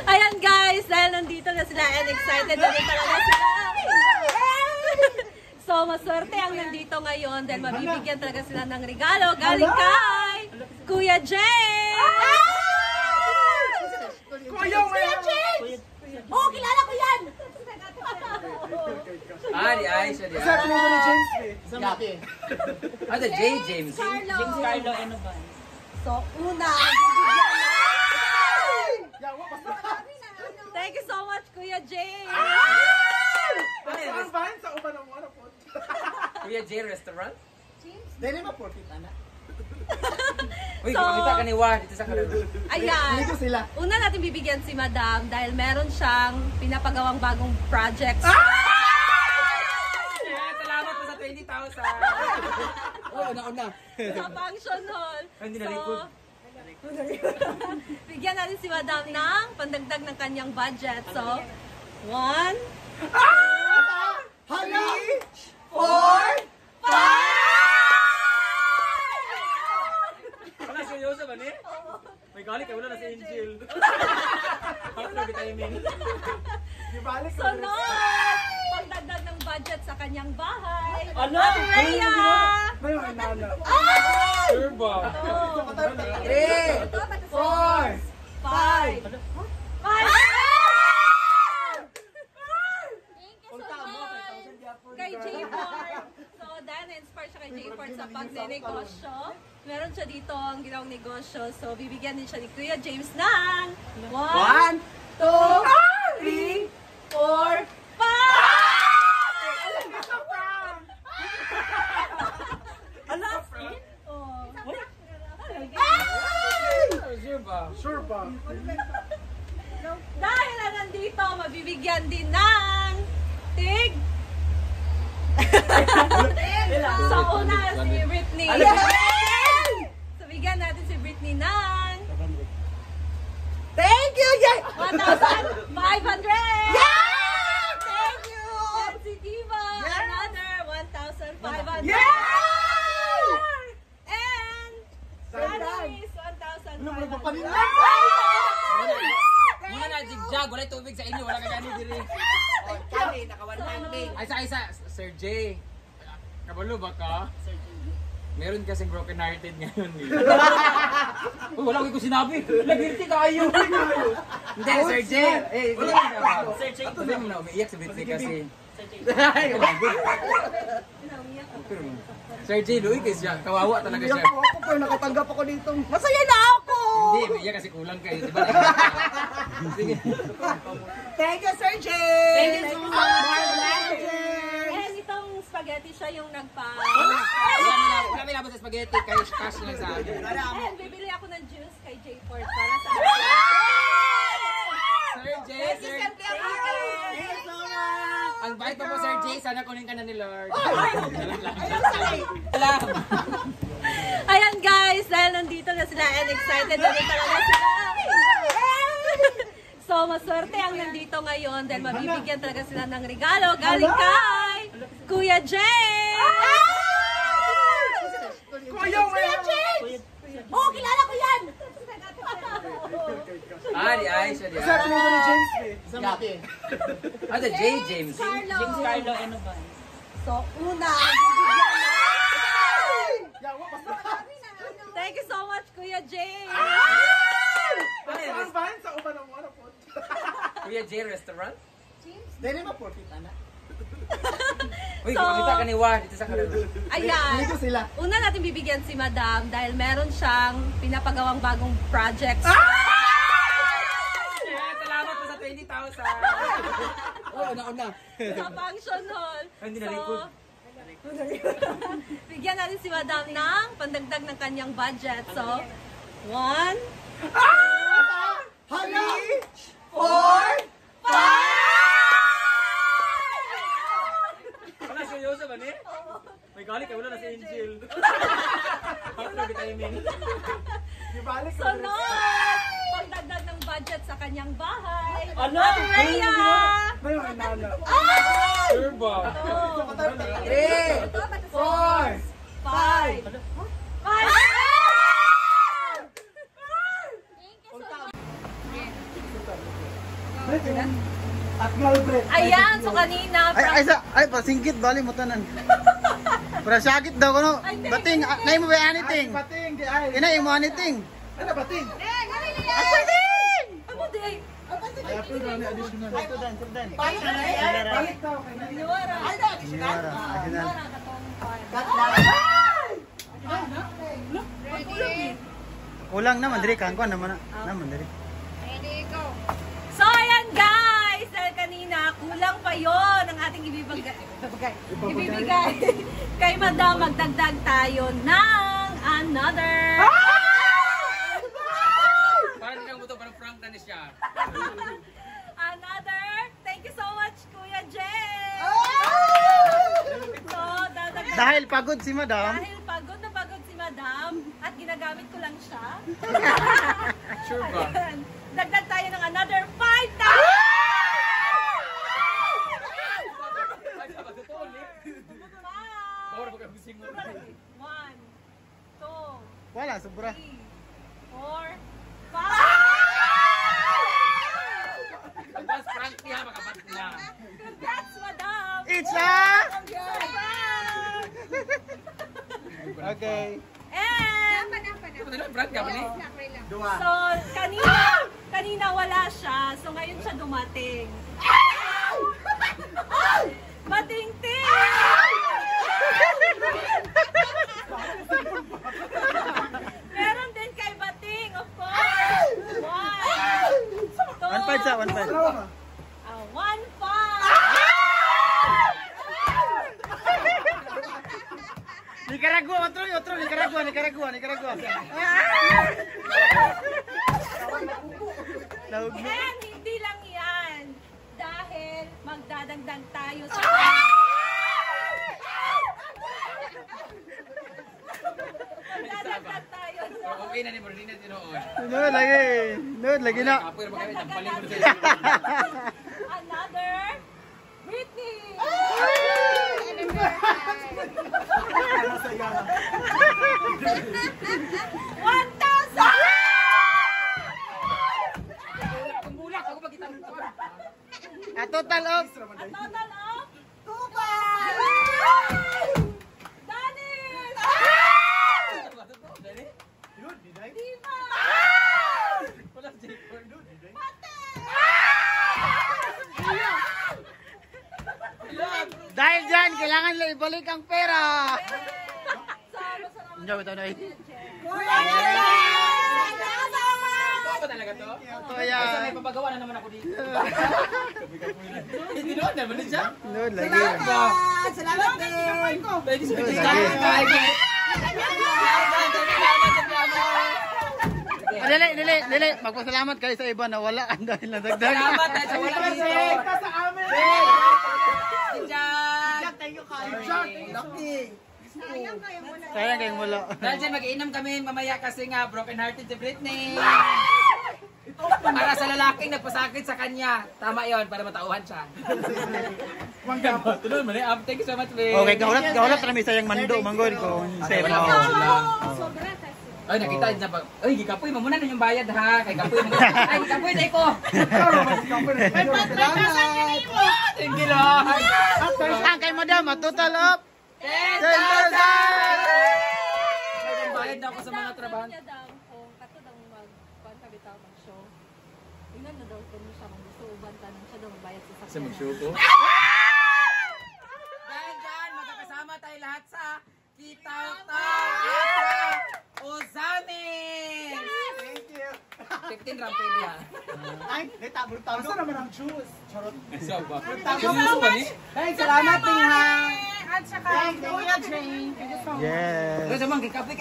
Ayan guys, dahil nandito na sila and excited na rin talaga sila. So maswerte ang nandito ngayon dahil mabibigyan talaga sila ng regalo galing kay Kuya Jay! Kuya James! Oh, kilala ko yan! Di ay siya. Sa akin ni James Ano, J. James? James Carlo Enovan. So, una, thank you so much, Kuya Jay! Ang bahan sa uban ng mga po. Kuya J Restaurant? Dahil mo profit, anak. Uy, kapakita ka ni War dito sa Carlo. Ayan, Dito sila. una natin bibigyan si Madam dahil meron siyang pinapagawang bagong projects. Salamat po sa 20,000. Una. Sa function hall. Hindi na-record. Bigyan natin si Madam ng pandagdag ng kanyang budget. So, 1, 3, 4, 5! Wala, seryoso ba ni? May galit ka, wala na si Angel. Paklo kita yung Ibalik ko. sunod! Pagdagdag ng budget sa kanyang bahay. Ano? Ate Rhea! May mga nana. Sure ba? 3, 4, 5! Kay J-Ford. So, dahil na-inspire siya kay J-Ford sa pagnenegosyo, meron siya dito ang ginawang negosyo. So, bibigyan din siya ni Kuya James ng 1, 2, 3, 4, 5! Ala! Oh. Sure ba? Sure ba? Dahil na nandito, mabibigyan din ng tig. So, una si Britney. So, bigyan natin si Britney ng Thank you! 1,500! Thank you! And si Diva, another 1,500! And Janice, 1,500! Muna na, jigjag. Wala tubig sa inyo. Wala kagani diri. Kani, naka-190. Ay, Sir J. Kabalo ba ka? Meron kasing broken hearted ngayon. Uy, wala ko sinabi. Nagirti kayo. Hindi, Sir J. Sir J. Sabi mo na, umiiyak si Britney kasi. Sir J, Louie kasi siya. Kawawa talaga siya. Ako pero nakatanggap ako dito. Masaya na ako! Hindi, umiiyak kasi kulang kayo. Diba? Sige. Thank you, Sir J! Thank you so much! And itong spaghetti siya yung nagpa... Wala may labas sa spaghetti. Kayo cash lang sa akin. And bibili ako ng juice kay J. Ford para sa... Sir J, Sir J. Ang bait pa po, Sir J. Sana kunin ka na ni Lord. Ayan guys, dahil nandito na sila and excited na rin talaga sila. So maswerte ang nandito ngayon dahil mabibigyan talaga sila ng regalo galing kay Kuya Jay! Kuya James! Oh, kilala ko yan! Di ay siya. Sa akin ni James Ano, J. James? Carlo Enovan. So, una, thank you so much, Kuya Jay! Ang bahan sa uban ng mga po. Kuya J Restaurant? Dahil mo profit, anak. Uy, kapakita ka ni War dito sa Carlo. Ayan, Dito sila. una natin bibigyan si Madam dahil meron siyang pinapagawang bagong projects. Salamat po sa 20,000. Una. Sa function hall. Hindi na-record. Bigyan natin si Madam ng pandagdag ng kanyang budget. So, 1, 3, 4, 5! Wala, seryoso ba ni? May galit ka, wala na si Angel. Paklo kita yung Ibalik ko. sunod! Pagdagdag ng budget sa kanyang bahay. Ano? Ate Rhea! May mga nana. Sure ba? 3, 4, 5! 5! At Galbret. Ayan, so kanina, Ay, pasingkit, bali mo tanan. Para sakit daw ko no. Bating, nay mo ba anything? Bating, di ay. Inay mo anything. Ano bating? Ano day? Ay, apil na ni additional. Ito dan, ito dan. Balik daw kay na. Niwara. Additional. Niwara ka tong Ulang naman diri kan ko naman naman diri. So ayan guys, dahil kanina kulang pa yon ang ating ibibigay kay Madam. Magdagdag tayo ng another Parang kang buto, parang prank na ni siya. another. Thank you so much Kuya Jay. So dadagdag Dahil pagod si Madam. dahil pagod na pagod si Madam at ginagamit ko lang siya. Sure ba? Ayan. Dagdag tayo ng another 5,000! Bawal ba kayo gising mo? 1, 2, Wala sobra. 3, 4, 5! Bas prank niya, makabat na. Congrats, Madam! It's a Congrats! Okay. And, Ano na, prank ka ba ni? so, kanina wala siya. So, ngayon siya dumating. Matingting! Meron din kay Bating, of course. 1, 1.5 sa 1.5. 1, 5. Nicaragua, otro, Nicaragua. Laog mo. And hindi lang yan. Dahil magdadagdag tayo sa... Magdadagdag tayo sa... Okay na ni Bro, hindi na tinoon. Nood lagi na. Kapoy na ba kayo? Tampaling mo na sa Another Britney! A total of A total of 2,000! Danis! Diva! dahil dyan, kailangan lang ibalik ang pera. Sama-sama Enjoy ito na eh. Ito ba talaga to? Ito Kasi yan. may papagawa na naman ako dito. Hindi doon naman din siya. Nood lagi. Salamat din. Pwede sa Lagi. Dili. Magpasalamat kayo sa iba na wala ang dahil nadagdag. Salamat dahil sa wala dito. Ka sa amin. Diyan! Thank you kayo. Lucky. Sayang kayong wala. Dahil dyan mag-inom kami mamaya kasi nga broken hearted si Britney. Para sa lalaking nagpasakit sa kanya. Tama yon para matauhan siya. Tulungan mo na. Thank you so much, babe. Okay, gahulat na may sayang mando, manggol ko. Sir, Ay, nakita na ba? Ay, gikapoy mo muna na yung bayad ha. Kay kapoy mo. Ay, gikapoy na ko. Thank you, Lord. Ang kay madam, a total of 10,000! Bayad na ako sa mga trabaho. niya daw kung kato daw magpagkabitaw mag-show. Tingnan na daw kung siya kung gusto ubantan siya daw magbayad sa sakyan. mag-show ko? Dahil dyan, magkakasama tayo lahat sa Kitaw-Taw Ozamis! Thank you. 15 ram pwede ha. Ay, tablo-tablo. Asa naman ang juice? Charot. Isa ba? Hey, salamat din ha. At saka, Kuya Jane. yes. Kasi mang gikapoy